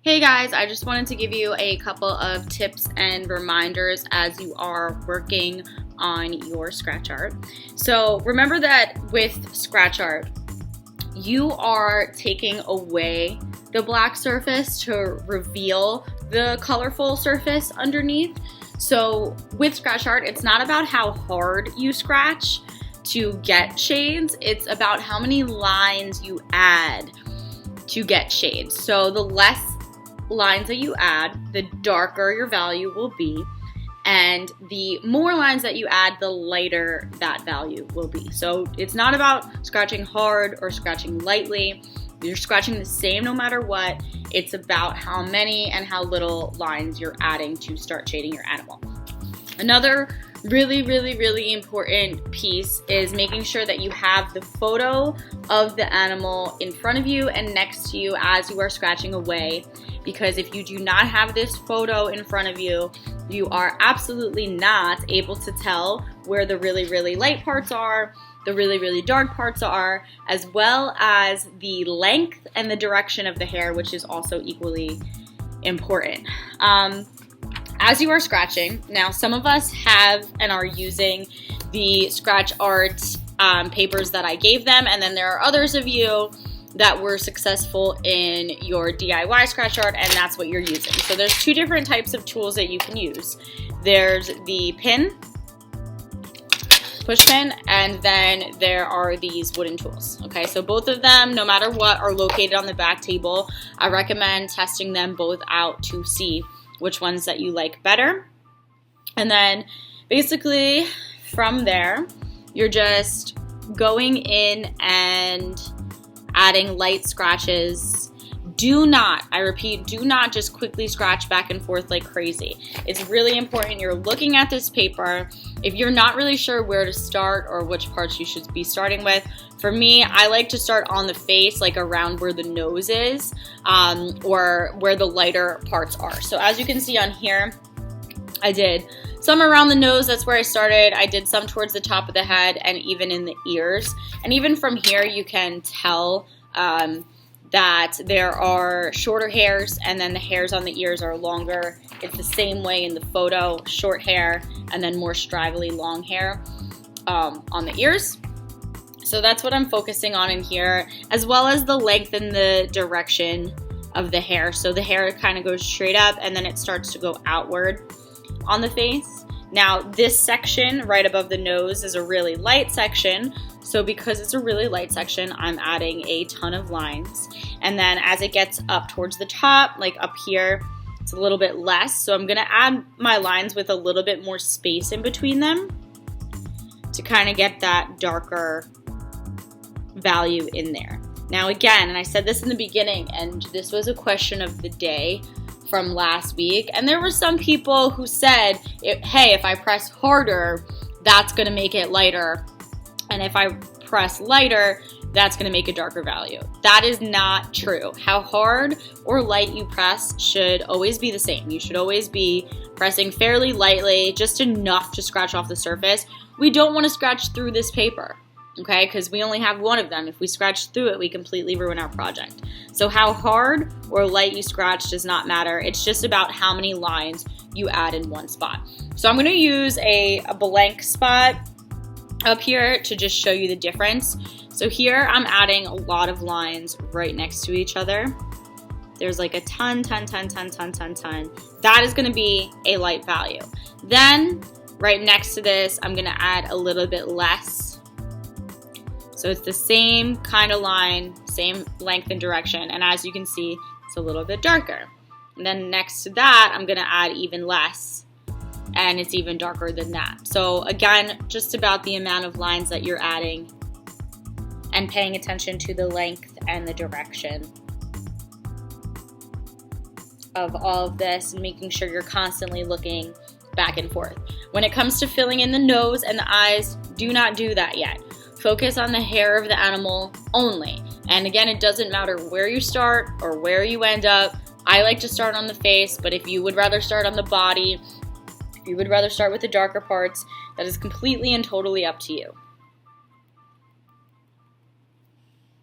Hey guys, I just wanted to give you a couple of tips and reminders as you are working on your scratch art. So remember that with scratch art, you are taking away the black surface to reveal the colorful surface underneath. So with scratch art, it's not about how hard you scratch to get shades, it's about how many lines you add to get shades. So the less lines that you add, the darker your value will be, and the more lines that you add, the lighter that value will be. So it's not about scratching hard or scratching lightly. You're scratching the same no matter what. It's about how many and how little lines you're adding to start shading your animal. Another really important piece is making sure that you have the photo of the animal in front of you and next to you as you are scratching away, because if you do not have this photo in front of you, you are absolutely not able to tell where the really light parts are, the really dark parts are, as well as the length and the direction of the hair, which is also equally important. As you are scratching, now some of us have and are using the scratch art papers that I gave them, and then there are others of you that were successful in your DIY scratch art and that's what you're using. So there's two different types of tools that you can use. There's the pin, push pin, and then there are these wooden tools. Okay, so both of them, no matter what, are located on the back table. I recommend testing them both out to see which ones that you like better. And then basically from there, you're just going in and adding light scratches. Do not, I repeat, do not just quickly scratch back and forth like crazy. It's really important you're looking at this paper. If you're not really sure where to start or which parts you should be starting with, for me, I like to start on the face, like around where the nose is, or where the lighter parts are. So as you can see on here, I did some around the nose, that's where I started. I did some towards the top of the head and even in the ears. And even from here, you can tell that there are shorter hairs and then the hairs on the ears are longer. It's the same way in the photo, short hair and then more straggly long hair on the ears. So that's what I'm focusing on in here, as well as the length and the direction of the hair. So the hair kind of goes straight up and then it starts to go outward on the face. Now this section right above the nose is a really light section. So because it's a really light section, I'm adding a ton of lines. And then as it gets up towards the top, like up here, it's a little bit less. So I'm gonna add my lines with a little bit more space in between them to kind of get that darker value in there. Now again, and I said this in the beginning, and this was a question of the day from last week, and there were some people who said, hey, if I press harder, that's gonna make it lighter, and if I press lighter, that's gonna make a darker value. That is not true. How hard or light you press should always be the same. You should always be pressing fairly lightly, just enough to scratch off the surface. We don't wanna scratch through this paper, okay? Because we only have one of them. If we scratch through it, we completely ruin our project. So how hard or light you scratch does not matter. It's just about how many lines you add in one spot. So I'm gonna use a blank spot up here to just show you the difference. So here I'm adding a lot of lines right next to each other. There's like a ton. That is gonna be a light value. Then right next to this, I'm gonna add a little bit less. So it's the same kind of line, same length and direction. And as you can see, it's a little bit darker. And then next to that, I'm gonna add even less. And it's even darker than that. So again, just about the amount of lines that you're adding and paying attention to the length and the direction of all of this and making sure you're constantly looking back and forth. When it comes to filling in the nose and the eyes, do not do that yet. Focus on the hair of the animal only. And again, it doesn't matter where you start or where you end up. I like to start on the face, but if you would rather start on the body, if you would rather start with the darker parts, that is completely and totally up to you.